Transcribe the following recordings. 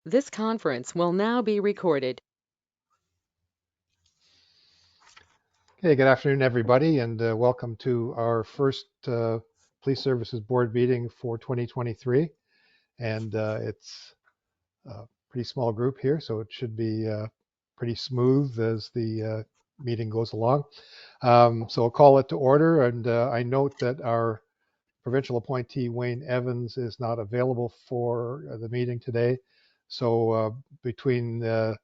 This conference will now be recorded. Okay, good afternoon, everybody, and welcome to our first Police Services Board meeting for 2023. And it's a pretty small group here, so it should be pretty smooth as the meeting goes along. So I'll call it to order, and I note that our provincial appointee, Wayne Evans, is not available for the meeting today. So between the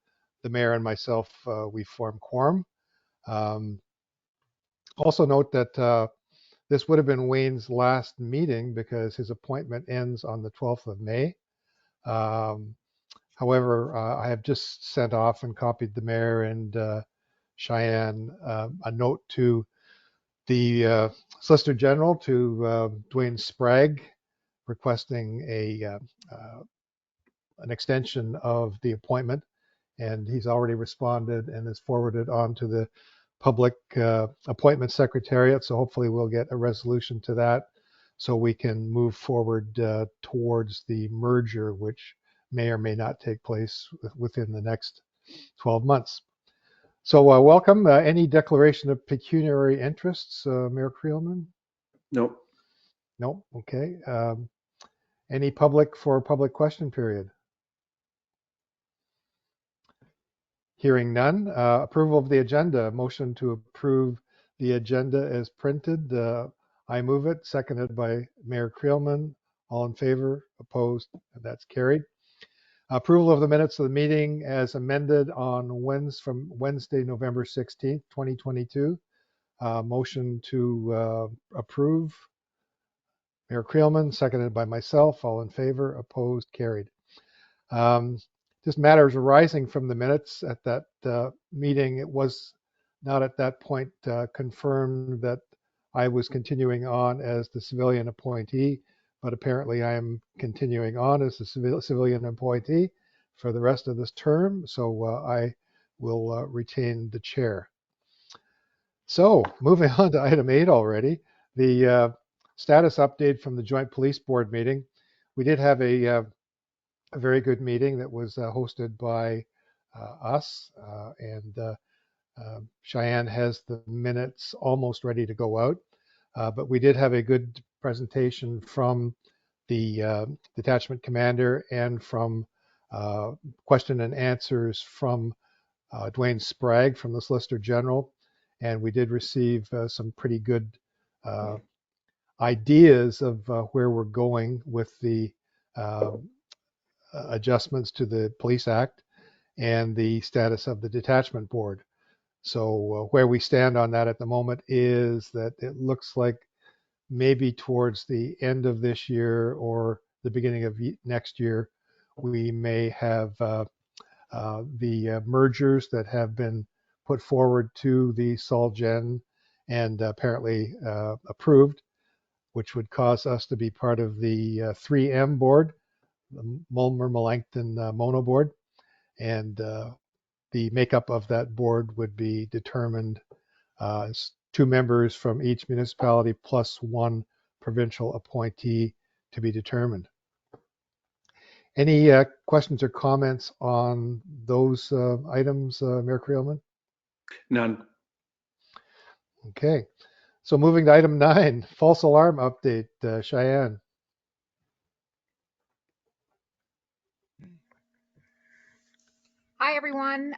mayor and myself, we form quorum. Also note that this would have been Wayne's last meeting because his appointment ends on the 12th of May. However, I have just sent off and copied the mayor and Cheyenne a note to the Solicitor General, to Dwayne Sprague, requesting an extension of the appointment. And he's already responded and has forwarded on to the Public Appointment Secretariat. So hopefully we'll get a resolution to that so we can move forward towards the merger, which may or may not take place within the next 12 months. So welcome. Any declaration of pecuniary interests, Mayor Creelman? Nope. No. Okay. Any public for public question period? Hearing none. Approval of the agenda. Motion to approve the agenda as printed. I move it. Seconded by Mayor Creelman. All in favor? Opposed? That's carried. Approval of the minutes of the meeting as amended on from Wednesday, November 16th, 2022. Motion to approve. Mayor Creelman, seconded by myself. All in favor? Opposed? Carried. Just matters arising from the minutes at that meeting. It was not at that point confirmed that I was continuing on as the civilian appointee, but apparently I am continuing on as the civilian appointee for the rest of this term. So I will retain the chair. So moving on to item 8 already, the status update from the Joint Police Board meeting. We did have a very good meeting that was hosted by us, and Cheyenne has the minutes almost ready to go out. But we did have a good presentation from the detachment commander and from question and answers from Dwayne Sprague from the Solicitor General. And we did receive some pretty good ideas of where we're going with the adjustments to the Police Act and the status of the detachment board. So where we stand on that at the moment is that it looks like maybe towards the end of this year or the beginning of next year, we may have the mergers that have been put forward to the SolGen and apparently approved, which would cause us to be part of the 3M board, the Mulmer-Melancton Mono Board, and the makeup of that board would be determined as 2 members from each municipality plus 1 provincial appointee to be determined. Any questions or comments on those items, Mayor Creelman? None. Okay, so moving to item 9, false alarm update. Cheyenne. Hi, everyone.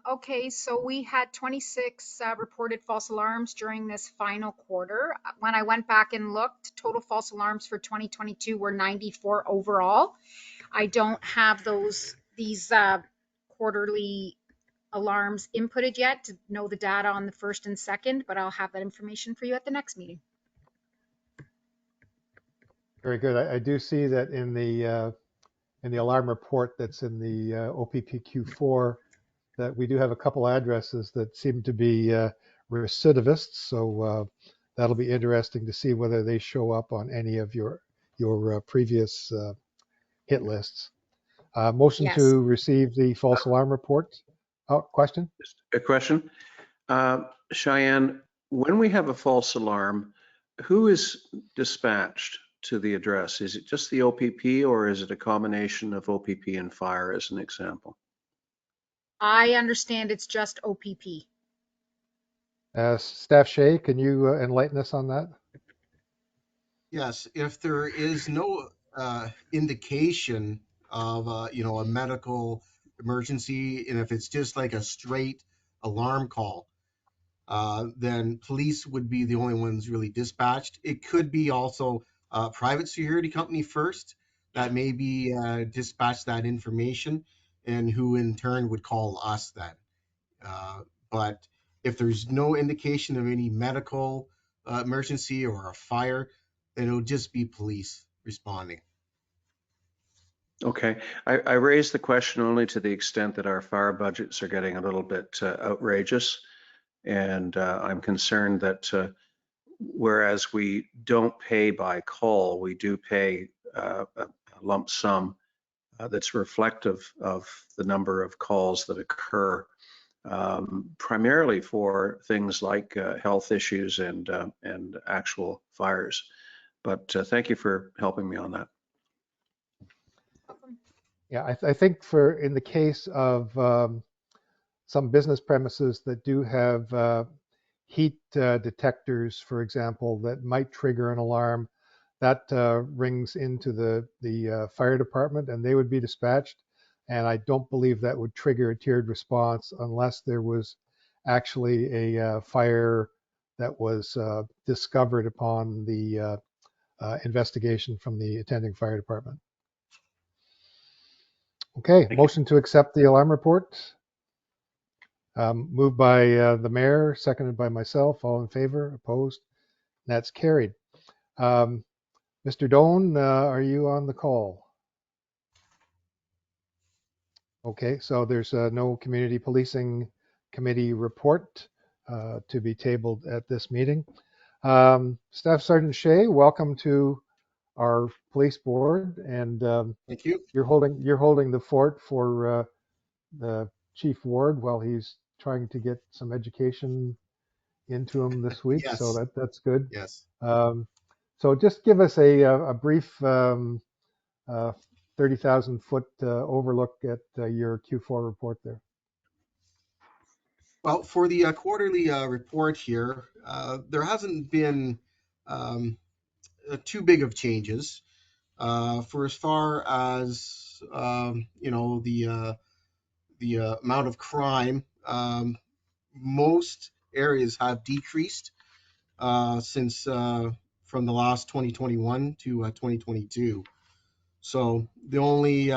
Okay, so we had 26 reported false alarms during this final quarter. When I went back and looked, total false alarms for 2022 were 94 overall. I don't have these quarterly alarms inputted yet to know the data on the first and second, but I'll have that information for you at the next meeting. Very good. I do see that in the alarm report that's in the OPPQ4 that we do have a couple addresses that seem to be recidivists. So that'll be interesting to see whether they show up on any of your previous hit lists. Motion Yes. to receive the false alarm report. Oh, question? A question. Cheyenne, when we have a false alarm, who is dispatched? to the address? Is it just the OPP or is it a combination of OPP and fire as an example? I understand it's just OPP. Staff Shay, can you enlighten us on that? Yes, if there is no indication of a medical emergency, and if it's just like a straight alarm call, then police would be the only ones really dispatched. It could be also a private security company first that maybe dispatch that information, and who in turn would call us then. But if there's no indication of any medical emergency or a fire, then it'll just be police responding. Okay, I raised the question only to the extent that our fire budgets are getting a little bit outrageous. And I'm concerned that whereas we don't pay by call, we do pay a lump sum that's reflective of the number of calls that occur, primarily for things like health issues and actual fires. But thank you for helping me on that. Yeah, I think in the case of some business premises that do have heat detectors, for example, that might trigger an alarm, that rings into the fire department and they would be dispatched. And I don't believe that would trigger a tiered response unless there was actually a fire that was discovered upon the investigation from the attending fire department. Okay, motion to accept the alarm report. Moved by the mayor, seconded by myself. All in favor? Opposed? That's carried. Mr. Doan, are you on the call? Okay, so there's no community policing committee report to be tabled at this meeting. Staff Sergeant Shay, welcome to our police board, and Thank you. you're holding the fort for the Chief Ward while he's trying to get some education into him this week. Yes. So that's good. Yes. So just give us a brief 30,000 foot overlook at your Q4 report there. Well, for the quarterly report here, there hasn't been too big of changes. For as far as the amount of crime, most areas have decreased since from the last 2021 to 2022. So the only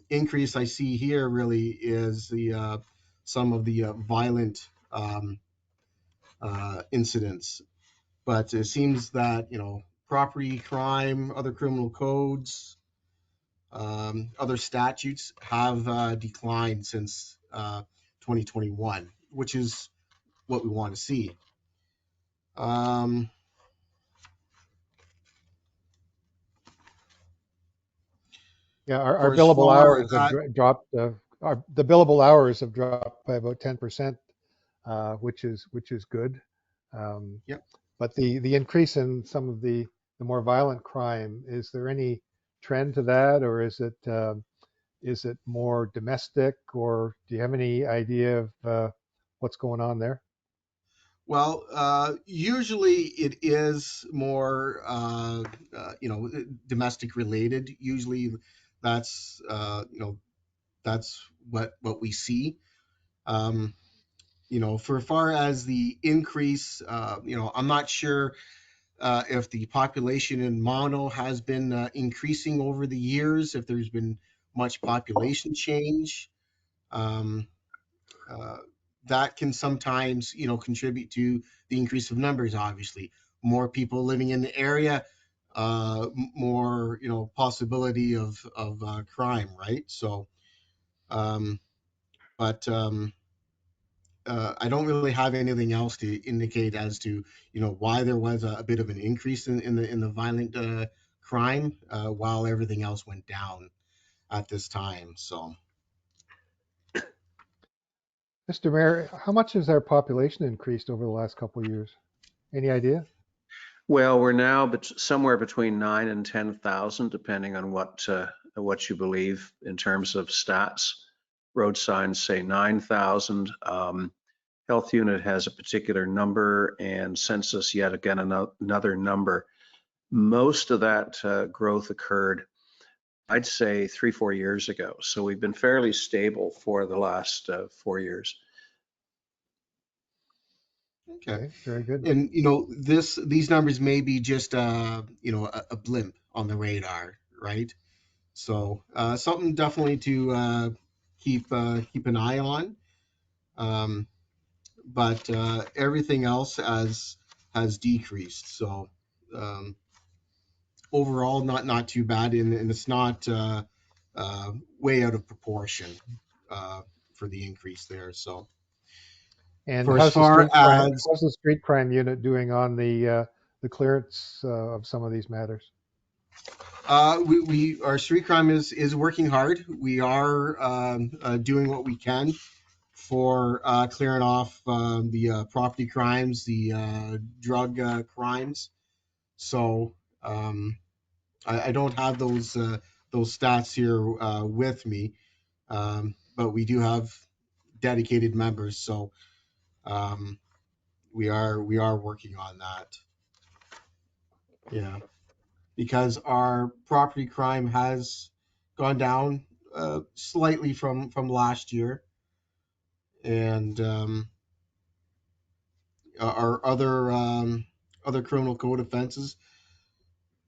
increase I see here really is the some of the violent incidents. But it seems that property crime, other criminal codes, other statutes have declined since 2021, which is what we want to see. Yeah, our For as billable far hours have dropped. The billable hours have dropped by about 10%, which is good. Yep. But the increase in some of the more violent crime, is there any trend to that, or is it more domestic, or do you have any idea of what's going on there? Well, usually it is more, domestic related. Usually, that's that's what we see. For far as the increase, I'm not sure if the population in Mono has been increasing over the years, if there's been much population change. Um, that can sometimes, contribute to the increase of numbers. Obviously, more people living in the area, more, possibility of crime, right? So, but I don't really have anything else to indicate as to, why there was a bit of an increase in the violent crime while everything else went down at this time. So. Mr. Mayor, how much has our population increased over the last couple of years? Any idea? Well, we're now somewhere between 9 and 10,000, depending on what you believe in terms of stats. Road signs say 9,000. Health unit has a particular number, and census yet again another number. Most of that growth occurred, I'd say, 3-4 years ago. So we've been fairly stable for the last 4 years. Okay. Very good. And these numbers may be just a blip on the radar, right? So something definitely to keep an eye on. But everything else has decreased. So overall, not too bad, and it's not way out of proportion for the increase there. So And for as far as how's the street crime unit doing on the clearance of some of these matters? our street crime is working hard. We are doing what we can for clearing off the property crimes, the drug crimes. So I don't have those stats here with me, but we do have dedicated members. So we are working on that. Yeah, because our property crime has gone down slightly from last year, and our other criminal code offenses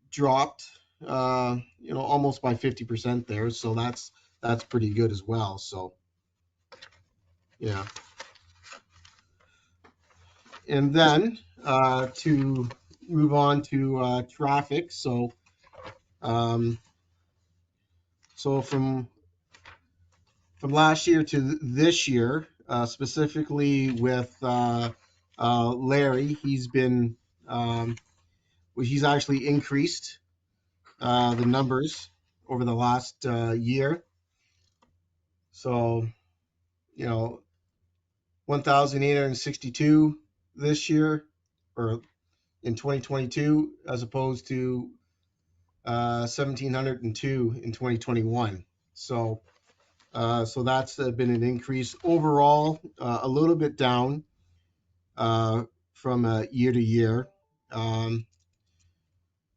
dropped almost by 50% there, so that's pretty good as well. So yeah, and then to move on to traffic. So from last year to this year, specifically with Larry, he's actually increased the numbers over the last year. So 1,862 this year, or in 2022, as opposed to 1,702 in 2021. So that's been an increase overall, a little bit down from year to year.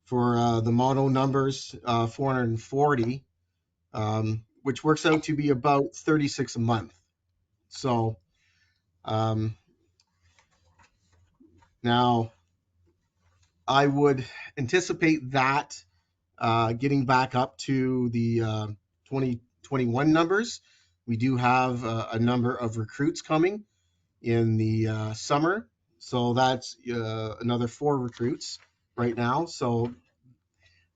For the mono numbers, 440, which works out to be about 36 a month. So now I would anticipate that getting back up to the 2021 numbers. We do have a number of recruits coming in the summer. So that's another 4 recruits right now. So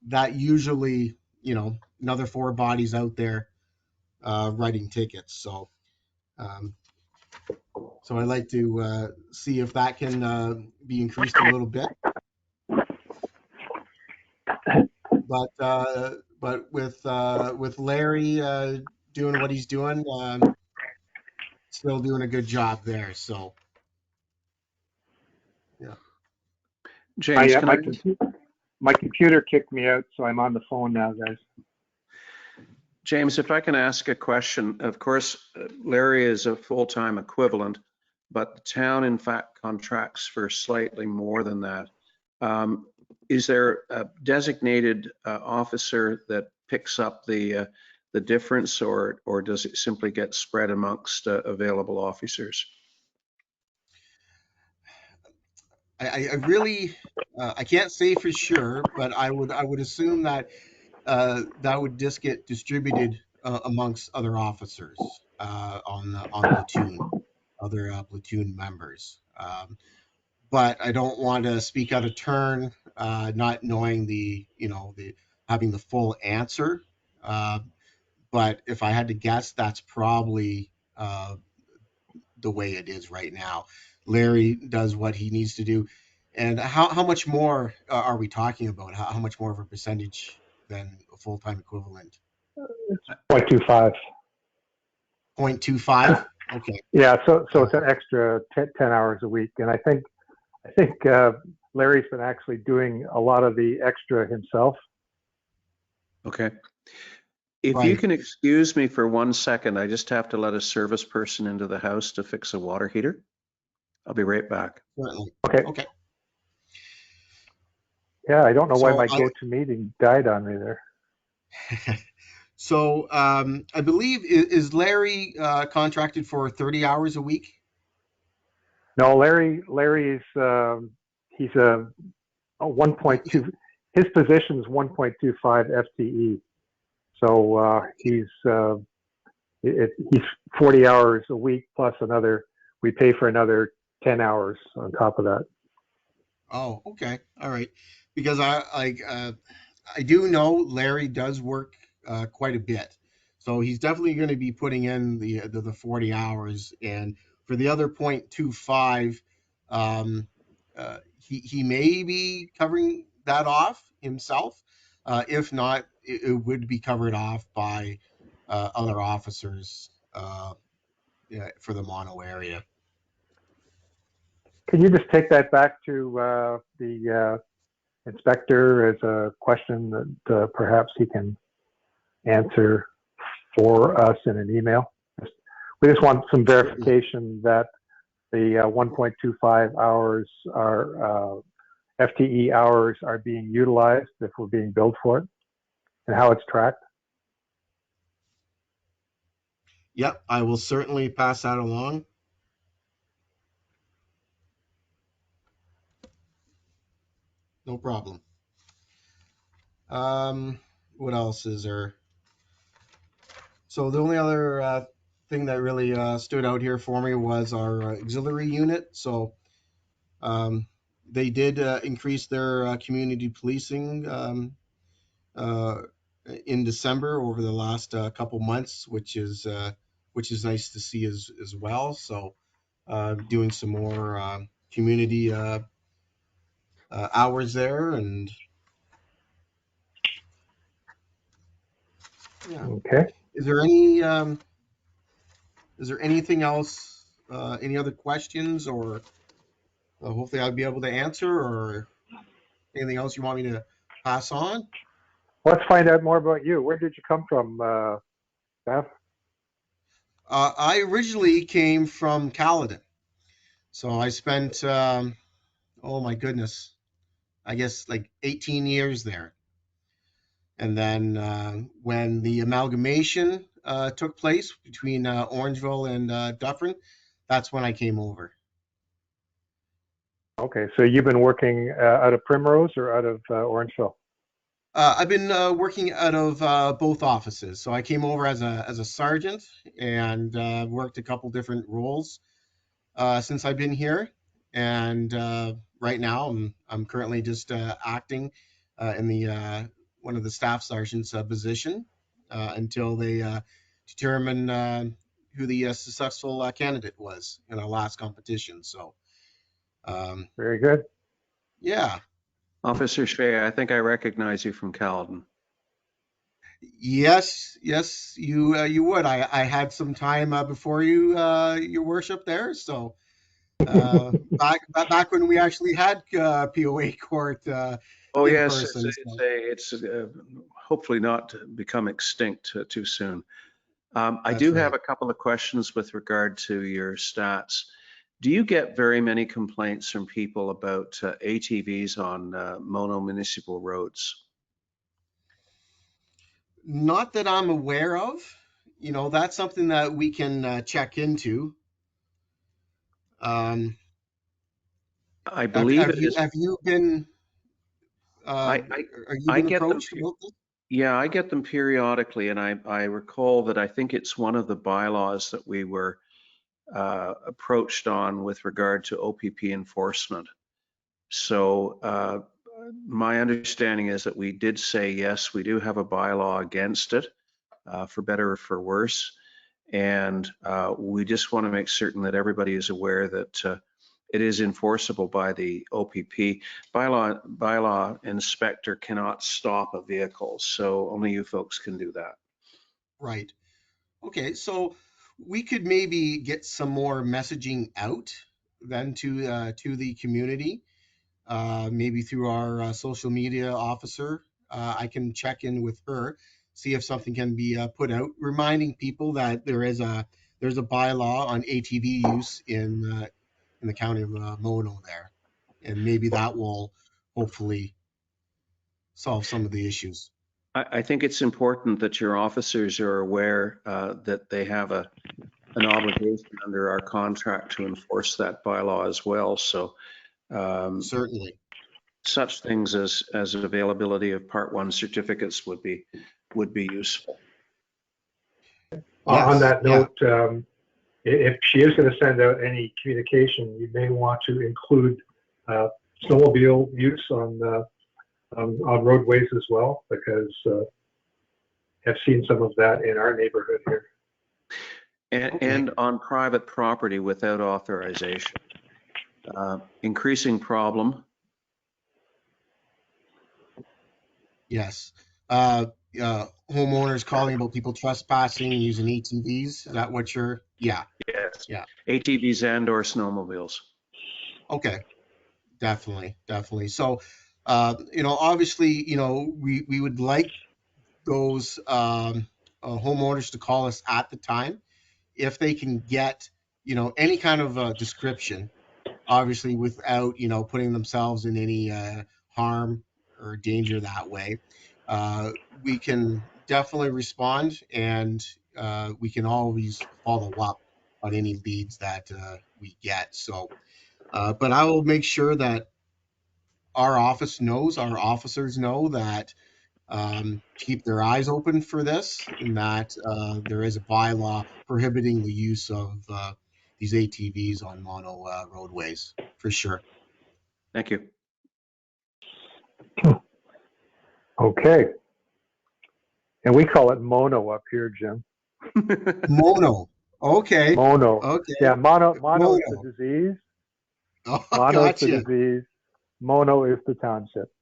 that usually, another 4 bodies out there writing tickets. So I'd like to see if that can be increased a little bit. But with Larry doing what he's doing, still doing a good job there. So yeah. James, my computer kicked me out, so I'm on the phone now, guys. James, if I can ask a question. Of course, Larry is a full-time equivalent, but the town, in fact, contracts for slightly more than that. Is there a designated officer that picks up the difference, or does it simply get spread amongst available officers? I really I can't say for sure, but I would assume that that would just get distributed amongst other officers on platoon, other platoon members. But I don't want to speak out of turn, not knowing the having the full answer. But if I had to guess, that's probably the way it is right now. Larry does what he needs to do. And how much more are we talking about? How much more of a percentage than a full-time equivalent? 0.25. 0.25? Okay. Yeah, so it's an extra 10 hours a week, and I think Larry's been actually doing a lot of the extra himself. Okay. If you Right. can excuse me for 1 second, I just have to let a service person into the house to fix a water heater. I'll be right back. Certainly. Okay. Okay. Yeah, I don't know why So my GoToMeeting died on me there. So I believe is Larry contracted for 30 hours a week? No, Larry's he's a 1.2. His position is 1.25 FTE. So he's 40 hours a week plus another. We pay for another 10 hours on top of that. Oh, okay, all right. Because I do know Larry does work quite a bit, so he's definitely going to be putting in the 40 hours. And for the other 0.25, he may be covering that off himself. If not, it would be covered off by other officers for the Mono area. Can you just take that back to the inspector as a question that perhaps he can answer for us in an email? We just want some verification that the 1.25 hours are FTE hours are being utilized if we're being billed for it, and how it's tracked. Yep, I will certainly pass that along. No problem. What else is there? So the only other thing that really stood out here for me was our auxiliary unit. So they did increase their community policing in December over the last couple months, which is nice to see as well. So doing some more community hours there, and yeah. Okay. Is there anything else? Any other questions, or hopefully I'll be able to answer, or anything else you want me to pass on? Let's find out more about you. Where did you come from, Beth? I originally came from Caledon, so I spent oh my goodness, I guess like 18 years there. And then when the amalgamation took place between Orangeville and Dufferin, that's when I came over. Okay, so you've been working out of Primrose or out of Orangeville? I've been working out of both offices. So I came over as a sergeant and worked a couple different roles since I've been here. And right now I'm currently just acting in the one of the staff sergeant's position until they determine who the successful candidate was in our last competition. So Very good. yeah. Officer Shea, I think I recognize you from Caledon. Yes, you would. I had some time before you, your worship there. So back when we actually had POA court Oh in yes, person. it's hopefully not become extinct too soon. I That's do right. have a couple of questions with regard to your stats. Do you get very many complaints from people about ATVs on Mono municipal roads? Not that I'm aware of. You know, that's something that we can check into. Um, I believe it is. have you been I, are you I been get them. approached about this? Yeah, I get them periodically, and I recall that I think it's one of the bylaws that we were approached on with regard to OPP enforcement. So my understanding is that we did say, yes, we do have a bylaw against it, for better or for worse. And we just want to make certain that everybody is aware that it is enforceable by the OPP. Bylaw inspector cannot stop a vehicle, so only you folks can do that. Right. Okay, so we could maybe get some more messaging out then to the community. maybe through our social media officer, I can check in with her, see if something can be put out, reminding people that there's a bylaw on ATV use in the county of Mono there, and maybe that will hopefully solve some of the issues. I think it's important that your officers are aware that they have an obligation under our contract to enforce that bylaw as well. So Certainly. such things as availability of Part 1 certificates would be useful. Yes, On that yeah. note, if she is going to send out any communication, you may want to include snowmobile use on roadways as well, because I've seen some of that in our neighborhood here. And on private property without authorization. Increasing problem. Yes. Homeowners calling about people trespassing and using ATVs. Is that what you're? Yeah. Yes. Yeah. ATVs and or snowmobiles. Okay. Definitely. So, obviously, we would like those homeowners to call us at the time if they can get, any kind of description, obviously without, putting themselves in any harm or danger that way. We can definitely respond, and we can always follow up on any leads that we get. So, but I will make sure that our officers know that keep their eyes open for this, and that there is a bylaw prohibiting the use of these ATVs on mono roadways, for sure. Thank you. Okay. And we call it mono up here, Jim. Mono. Okay. Mono. Okay. Yeah, mono is the disease. Oh, Mono is the gotcha. disease. Mono is the township.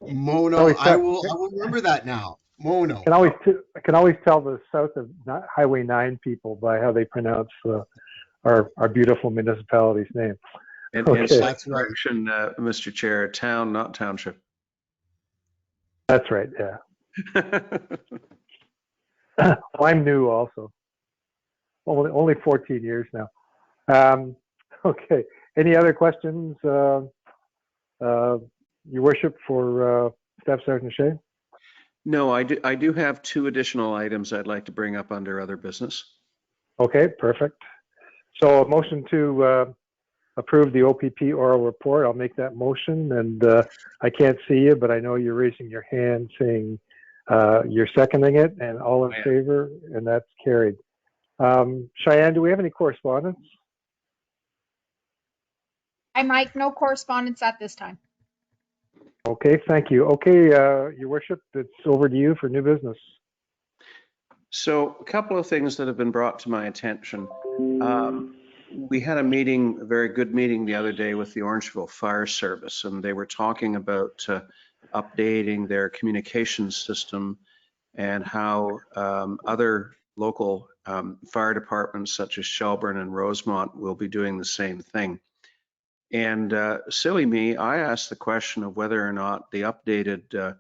Mono. I will remember that now. Mono. I can always tell the south of Highway 9 people by how they pronounce our beautiful municipality's name. And Okay. That's right. correction, Mr. Chair, town, not township. That's right, yeah. I'm new also. Only 14 years now. Okay. Any other questions, Your Worship, for Staff Sergeant Shea? No, I do have 2 additional items I'd like to bring up under other business. Okay, perfect. So a motion to approve the OPP oral report. I'll make that motion, and I can't see you, but I know you're raising your hand saying you're seconding it, and all in favor, and that's carried. Cheyenne, do we have any correspondence? Hi, Mike. No correspondence at this time. Okay, thank you. Okay, Your Worship, it's over to you for new business. So a couple of things that have been brought to my attention. We had a very good meeting the other day with the Orangeville Fire Service, and they were talking about updating their communications system and how other local fire departments such as Shelburne and Rosemont will be doing the same thing. And silly me, I asked the question of whether or not the updated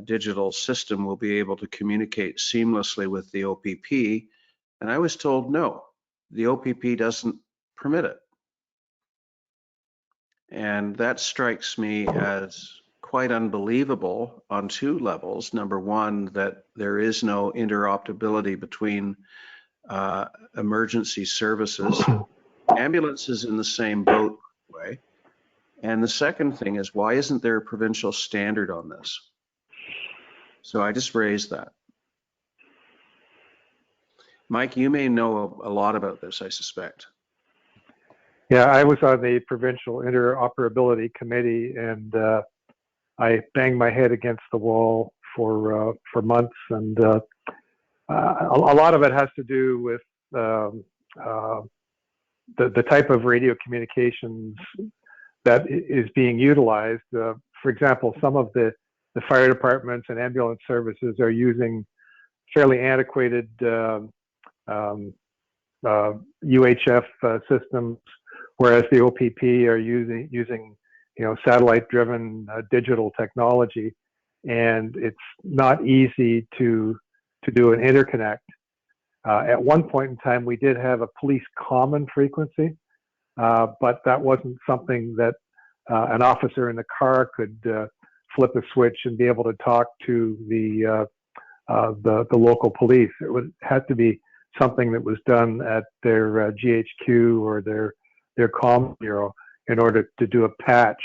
digital system will be able to communicate seamlessly with the OPP, and I was told no, the OPP doesn't permit it. And that strikes me as quite unbelievable on 2 levels. Number one, that there is no interoperability between emergency services. Ambulances in the same boat way. And the second thing is, why isn't there a provincial standard on this? So I just raised that. Mike, you may know a lot about this, I suspect. Yeah, I was on the Provincial Interoperability Committee, and I banged my head against the wall for months, and a lot of it has to do with the type of radio communications that is being utilized. For example, some of the fire departments and ambulance services are using fairly antiquated UHF systems, whereas the OPP are using satellite-driven digital technology, and it's not easy to do an interconnect. At one point in time, we did have a police common frequency, but that wasn't something that an officer in the car could flip a switch and be able to talk to the local police. It would have to be something that was done at their GHQ or their comm bureau in order to do a patch.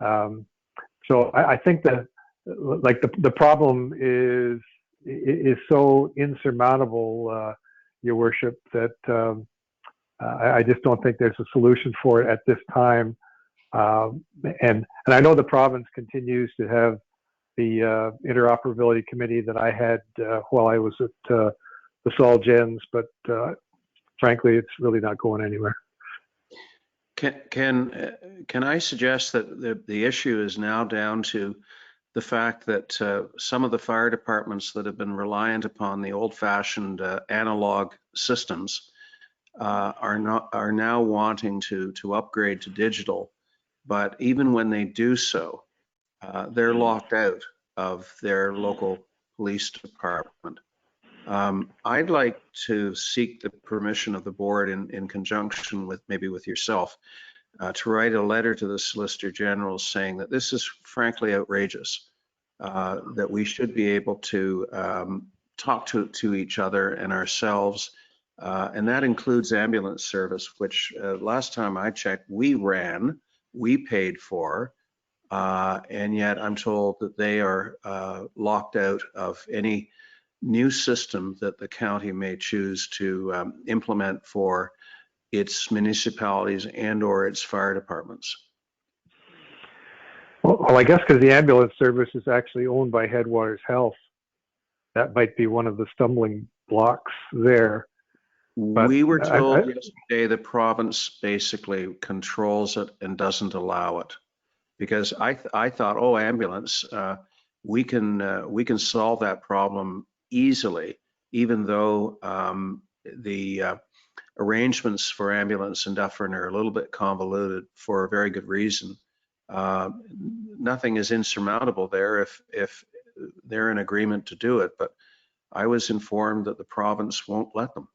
So I think that the problem is so insurmountable, Your Worship, that I just don't think there's a solution for it at this time. And I know the province continues to have the interoperability committee that I had while I was at the Sol Gens, but frankly, it's really not going anywhere. Can I suggest that the issue is now down to the fact that some of the fire departments that have been reliant upon the old-fashioned analog systems are now wanting to upgrade to digital, but even when they do so, they're locked out of their local police department. I'd like to seek the permission of the board in conjunction with maybe with yourself to write a letter to the Solicitor General saying that this is frankly outrageous, that we should be able to talk to each other and ourselves, and that includes ambulance service, which last time I checked, we paid for, and yet I'm told that they are locked out of any new system that the county may choose to implement for its municipalities and or its fire departments. Well, I guess because the ambulance service is actually owned by Headwaters Health, that might be one of the stumbling blocks there. But we were told yesterday the province basically controls it and doesn't allow it, because I thought, oh, ambulance, we can solve that problem easily, even though the arrangements for ambulance in Dufferin are a little bit convoluted for a very good reason. Nothing is insurmountable there if they're in agreement to do it, but I was informed that the province won't let them.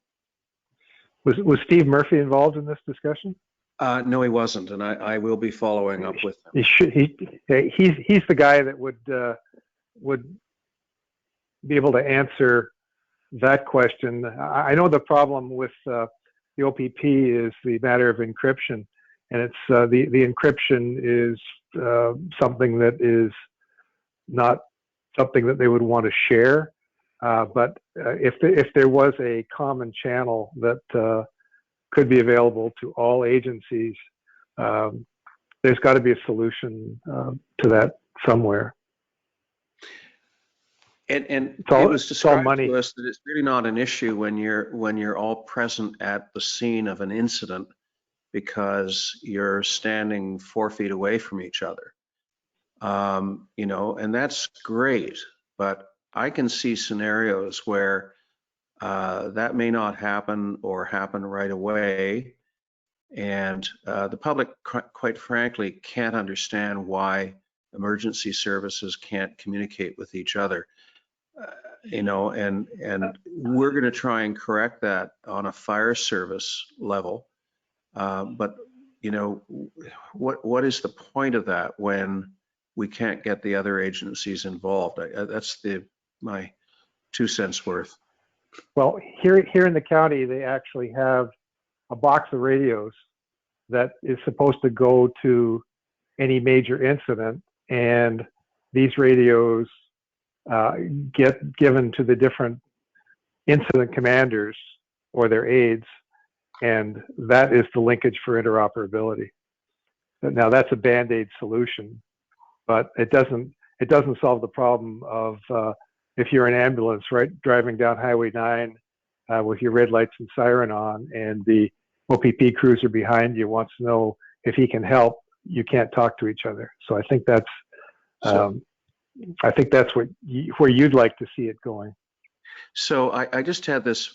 Was Steve Murphy involved in this discussion? No, he wasn't, and I will be following up with him. He's the guy that would be able to answer that question. I know the problem with the OPP is the matter of encryption, and it's the encryption is something that is not something that they would want to share. But if there was a common channel that could be available to all agencies, there's got to be a solution to that somewhere. And it was described to us that it's really not an issue when you're all present at the scene of an incident, because you're standing 4 feet away from each other. And that's great, but I can see scenarios where that may not happen or happen right away, and the public, quite frankly, can't understand why emergency services can't communicate with each other. And we're going to try and correct that on a fire service level. But what is the point of that when we can't get the other agencies involved? That's my 2 cents worth. Well, here in the county, they actually have a box of radios that is supposed to go to any major incident, and these radios get given to the different incident commanders or their aides, and that is the linkage for interoperability. Now, that's a Band-Aid solution, but it doesn't solve the problem of if you're an ambulance, right, driving down Highway 9 with your red lights and siren on, and the OPP cruiser behind you wants to know if he can help, you can't talk to each other. So I think that's where you'd like to see it going. So I just had this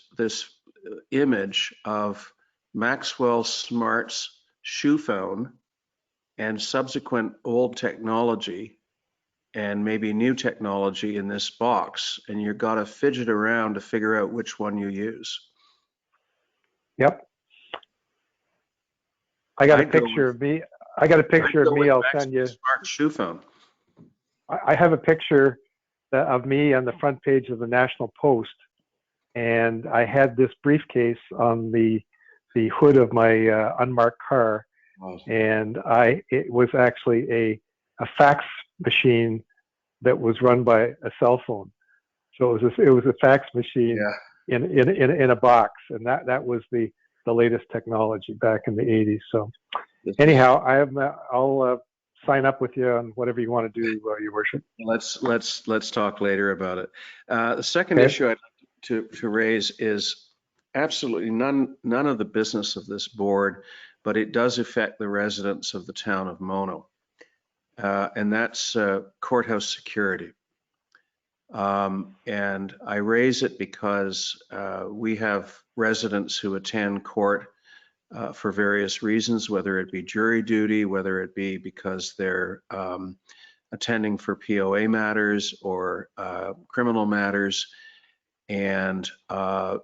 image of Maxwell Smart's shoe phone and subsequent old technology and maybe new technology in this box, and you've got to fidget around to figure out which one you use. Yep. I got a I'd go picture with- of me. I got a picture I'd of go me. with I'll Max's send you. Smart shoe phone. I have a picture of me on the front page of the National Post, and I had this briefcase on the hood of my unmarked car, and it was actually a fax machine that was run by a cell phone. So it was a fax machine in a box, and that was the latest technology back in the 80s. So anyhow, I'll sign up with you on whatever you want to do, Your Worship. Let's talk later about it. The second Okay. issue I'd like to raise is absolutely none of the business of this board, but it does affect the residents of the town of Mono, and that's courthouse security. And I raise it because we have residents who attend court for various reasons, whether it be jury duty, whether it be because they're attending for POA matters or criminal matters. And I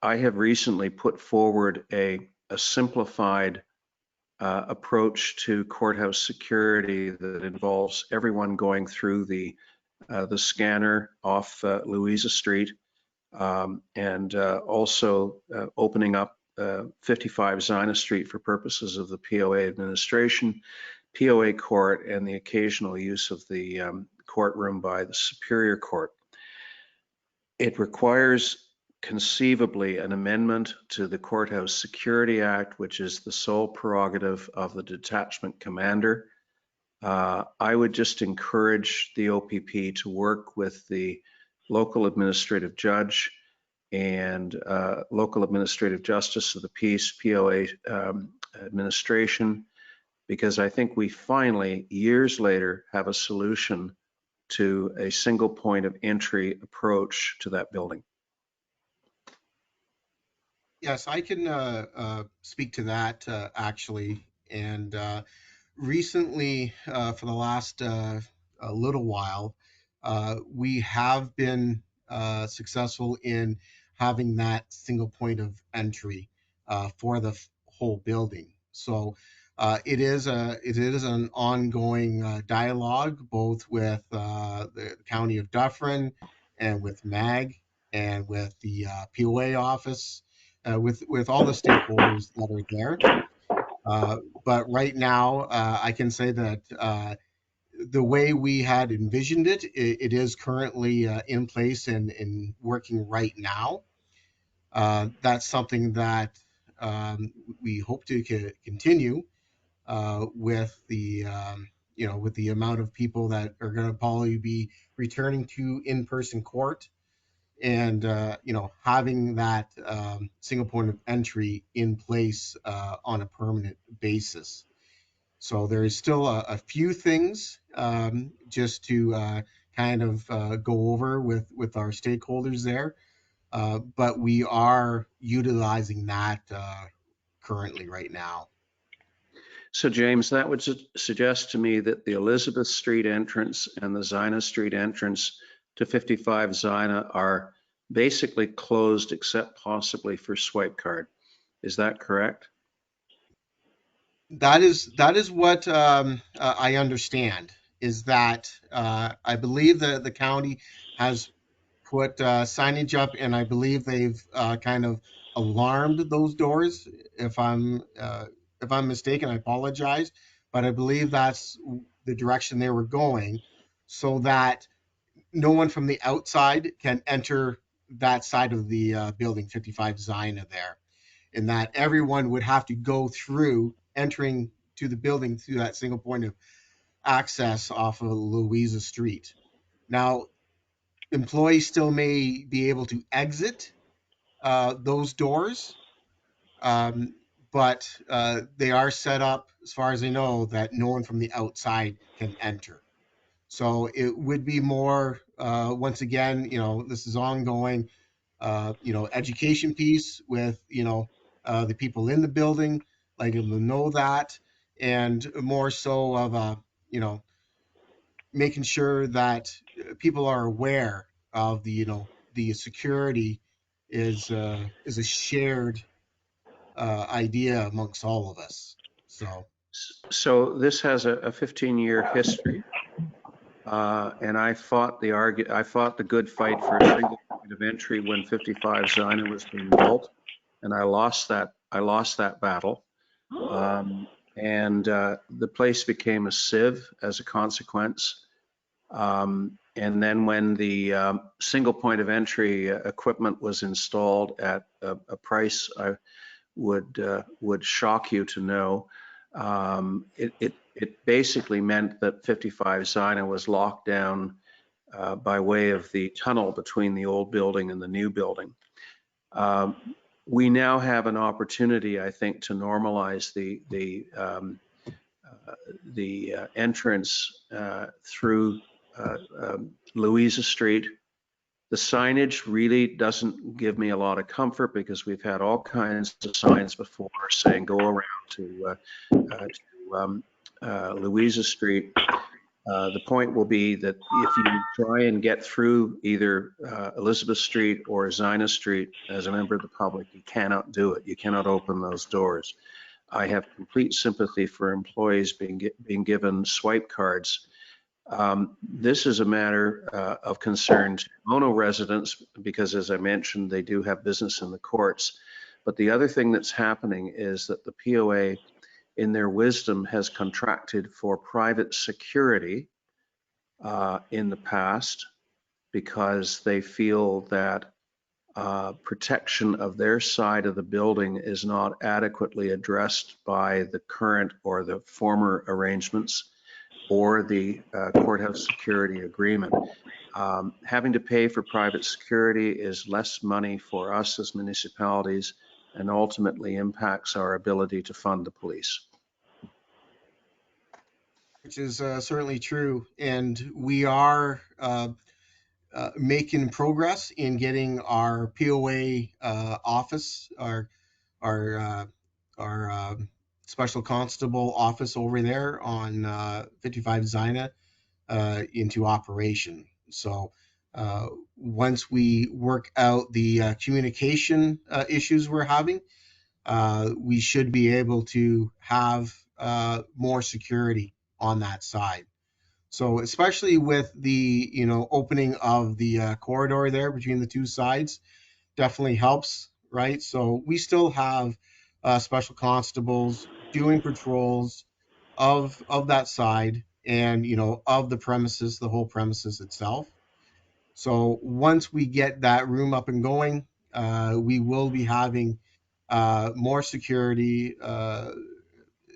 have recently put forward a simplified approach to courthouse security that involves everyone going through the scanner off Louisa Street, and also opening up 55 Zina Street for purposes of the POA administration, POA court, and the occasional use of the courtroom by the Superior Court. It requires conceivably an amendment to the Courthouse Security Act, which is the sole prerogative of the detachment commander. I would just encourage the OPP to work with the local administrative judge and local administrative justice of the peace, POA administration, because I think we finally, years later, have a solution to a single point of entry approach to that building. Yes, I can speak to that actually. And recently, for the last a little while, we have been successful in having that single point of entry for the whole building. So it is an ongoing dialogue, both with the County of Dufferin and with MAG and with the POA office, with all the stakeholders that are there. But right now, I can say that the way we had envisioned it, it is currently in place and working right now. That's something that we hope to continue with the with the amount of people that are going to probably be returning to in-person court, and having that single point of entry in place on a permanent basis. So there is still a few things just to kind of go over with our stakeholders there, but we are utilizing that currently right now. So James, that would suggest to me that the Elizabeth Street entrance and the Zina Street entrance to 55 Zina are basically closed except possibly for swipe card. Is that correct? That is what I understand, is that I believe that the county has put signage up, and I believe they've kind of alarmed those doors. If I'm mistaken, I apologize, but I believe that's the direction they were going, so that no one from the outside can enter that side of the building, 55 Zina there, and that everyone would have to go through entering to the building through that single point of access off of Louisa Street. Now, employees still may be able to exit those doors, but they are set up, as far as I know, that no one from the outside can enter. So it would be more, once again, this is ongoing, education piece with, the people in the building, letting them know that, and more so of a, you know, making sure that people are aware of the, you know, the security is a shared idea amongst all of us. So So this has a 15-year history, and I fought the good fight for a single point of entry when 55 Zina was being built, and I lost that battle. And the place became a sieve as a consequence. And then when the single point of entry equipment was installed at a price I would shock you to know, it basically meant that 55 Zina was locked down by way of the tunnel between the old building and the new building. We now have an opportunity, I think, to normalize the entrance through Louisa Street. The signage really doesn't give me a lot of comfort because we've had all kinds of signs before saying go around to Louisa Street. The point will be that if you try and get through either Elizabeth Street or Zina Street as a member of the public, you cannot do it. You cannot open those doors. I have complete sympathy for employees being given swipe cards. This is a matter of concern to Mono residents because, as I mentioned, they do have business in the courts. But the other thing that's happening is that the POA, in their wisdom, has contracted for private security in the past because they feel that protection of their side of the building is not adequately addressed by the current or the former arrangements or the courthouse security agreement. Having to pay for private security is less money for us as municipalities and ultimately impacts our ability to fund the police. which is certainly true. And we are making progress in getting our POA office, our special constable office over there on 55 Zina into operation. So once we work out the communication issues we're having, we should be able to have more security on that side. So especially with the, you know, opening of the corridor there between the two sides, definitely helps, right? So we still have special constables doing patrols of that side and, you know, of the premises, the whole premises itself. So once we get that room up and going, we will be having more security,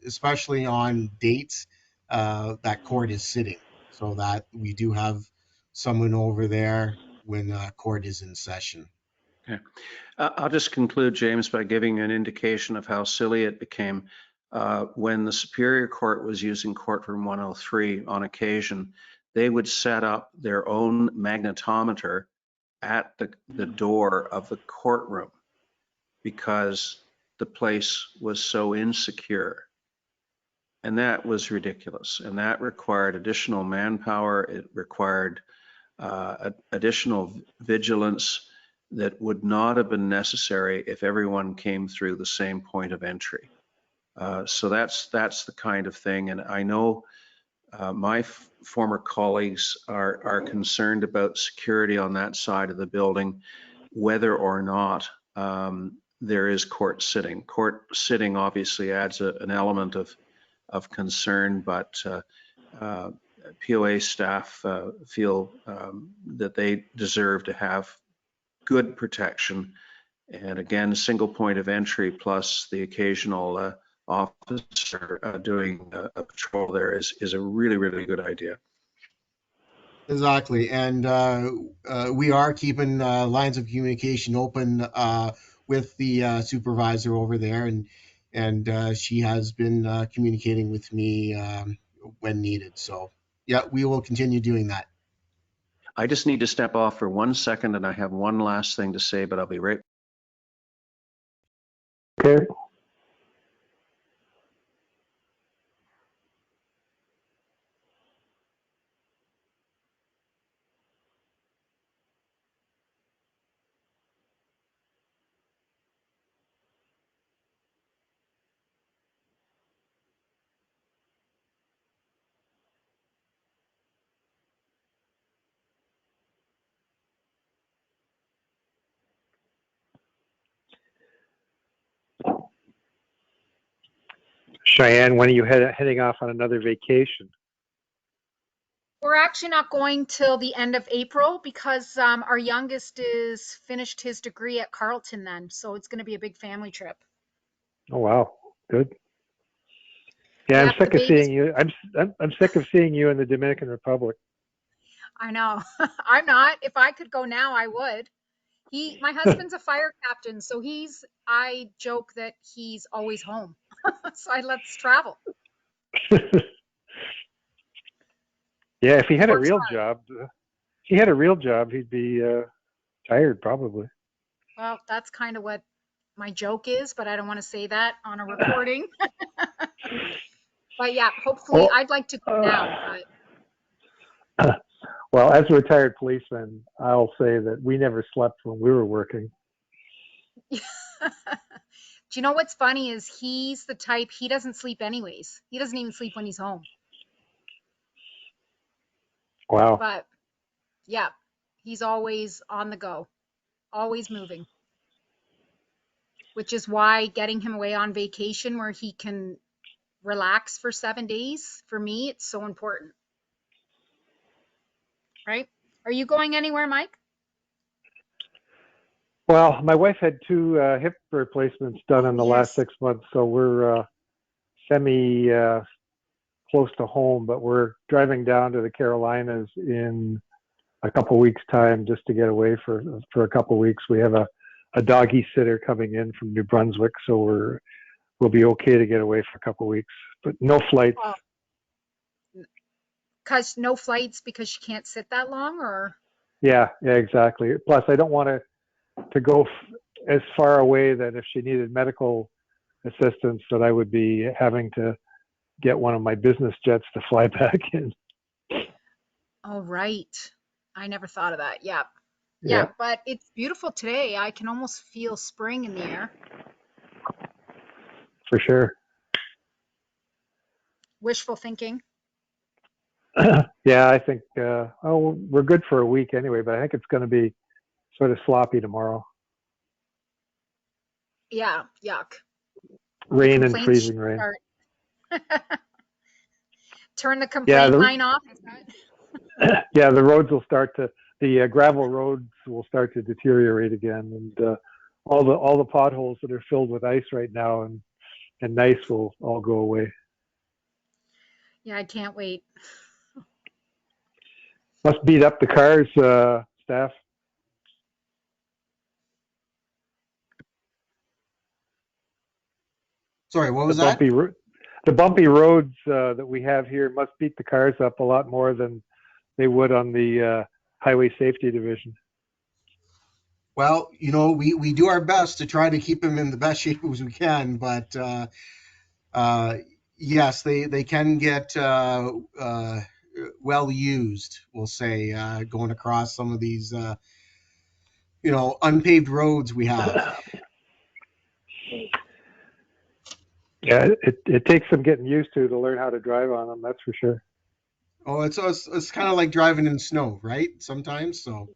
especially on dates that court is sitting, so that we do have someone over there when court is in session. Okay. I'll just conclude, James, by giving an indication of how silly it became. When the Superior Court was using Courtroom 103 on occasion, they would set up their own magnetometer at the door of the courtroom because the place was so insecure. And that was ridiculous. And that required additional manpower. It required additional vigilance that would not have been necessary if everyone came through the same point of entry. So that's the kind of thing. And I know my former colleagues are concerned about security on that side of the building, whether or not there is court sitting. Court sitting obviously adds an element of concern, but POA staff feel that they deserve to have good protection. And again, single point of entry plus the occasional officer doing a patrol there is a really, really good idea. Exactly. And we are keeping lines of communication open with the supervisor over there. And she has been communicating with me when needed. So, yeah, we will continue doing that. I just need to step off for 1 second, and I have one last thing to say, but I'll be right. Okay. Cheyenne, when are you heading off on another vacation? We're actually not going till the end of April because our youngest is finished his degree at Carleton then. So it's going to be a big family trip. Oh, wow. Good. Yeah, Yep, I'm sick the of seeing baby's- you. I'm sick of seeing you in the Dominican Republic. I know. I'm not. If I could go now, I would. My husband's a fire captain, so I joke that he's always home. So let's travel. Yeah, if he had a Works real hard. job, he'd be tired probably. Well, that's kind of what my joke is, but I don't want to say that on a recording. But yeah, hopefully Oh, I'd like to go now, but well, as a retired policeman, I'll say that we never slept when we were working. do you know what's funny is he's the type, he doesn't sleep anyways. He doesn't even sleep when he's home. Wow. But yeah, he's always on the go, always moving. Which is why getting him away on vacation where he can relax for 7 days, for me, it's so important. Right? Are you going anywhere, Mike? Well, my wife had 2 hip replacements done in the last Yes. 6 months, so we're semi close to home, but we're driving down to the Carolinas in a couple weeks' time just to get away for a couple weeks. We have a doggy sitter coming in from New Brunswick, so we'll be okay to get away for a couple weeks, but no flights. Oh, because no flights because she can't sit that long, or Yeah, exactly. Plus, I don't want to go as far away that if she needed medical assistance, that I would be having to get one of my business jets to fly back in. oh right. I never thought of that. Yeah. Yeah, Yeah, but it's beautiful today. I can almost feel spring in the air. for sure. Wishful thinking. Yeah, I think, we're good for a week anyway, but I think it's going to be sort of sloppy tomorrow. Yeah, yuck. Rain and Complaints freezing should rain. start. Turn the Yeah, complaint line off. Is that- yeah, the gravel roads will start to deteriorate again, and all the potholes that are filled with ice right now and ice will all go away. Yeah, I can't wait. Must beat up the cars, staff. Sorry, what was The that? bumpy roads that we have here must beat the cars up a lot more than they would on the highway safety division. Well, we do our best to try to keep them in the best shape as we can, but yes, they can get well used, we'll say, going across some of these unpaved roads we have. Yeah, it takes some getting used to learn how to drive on them. That's for sure. Oh, it's kind of like driving in snow, right? Sometimes, so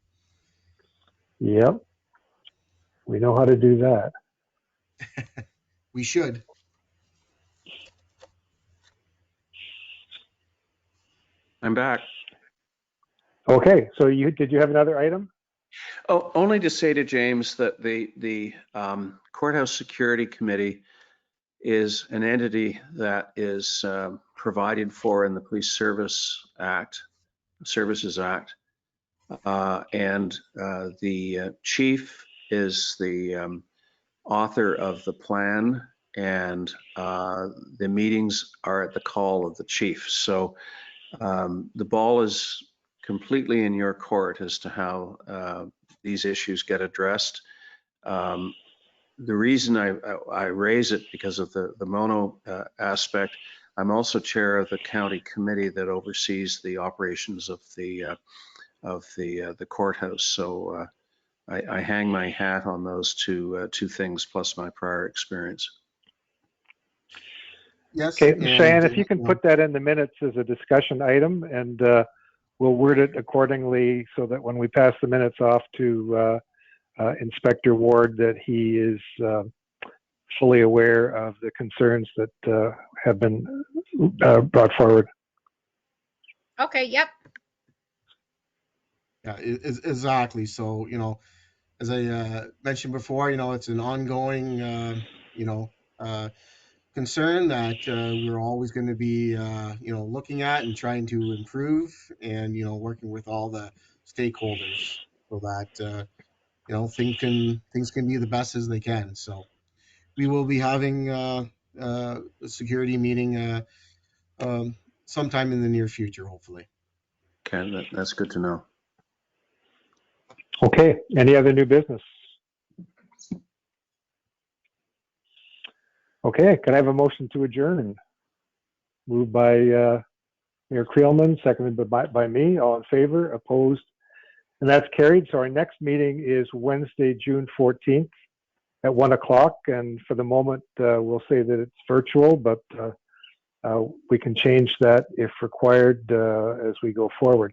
Yep, we know how to do that. we should. I'm back. Okay, so did you have another item? Oh, only to say to James that the Courthouse Security Committee is an entity that is provided for in the Police Services Act, and the chief is the author of the plan, and the meetings are at the call of the chief. So the ball is completely in your court as to how these issues get addressed. The reason I raise it because of the Mono aspect. I'm also chair of the county committee that oversees the operations of the courthouse. So I hang my hat on those two things plus my prior experience. Yes. Okay, and, Cheyenne, if you can put that in the minutes as a discussion item, and we'll word it accordingly so that when we pass the minutes off to Inspector Ward, that he is fully aware of the concerns that have been brought forward. Okay, yep. Yeah, exactly. So, as I mentioned before, it's an ongoing, concern that we're always going to be, looking at and trying to improve, and working with all the stakeholders so that things can be the best as they can. So we will be having a security meeting sometime in the near future, hopefully. Okay, that's good to know. Okay, any other new business? Okay, can I have a motion to adjourn? Moved by Mayor Creelman, seconded by me. All in favor, opposed, and that's carried. So our next meeting is Wednesday, June 14th at 1 o'clock. And for the moment, we'll say that it's virtual, but we can change that if required as we go forward.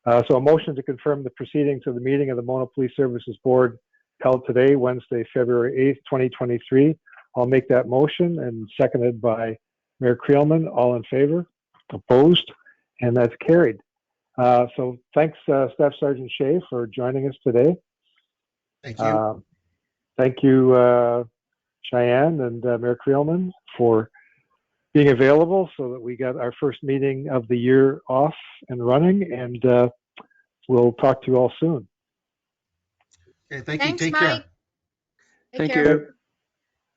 So a motion to confirm the proceedings of the meeting of the Mona Police Services Board held today, Wednesday, February 8th, 2023. I'll make that motion, and seconded by Mayor Creelman. All in favor? Opposed? And that's carried. So thanks, Staff Sergeant Shea, for joining us today. Thank you. Thank you, Cheyenne and Mayor Creelman, for being available so that we got our first meeting of the year off and running, and we'll talk to you all soon. Okay, thank Thanks, you. Take Mike. care. Take Thank care. you.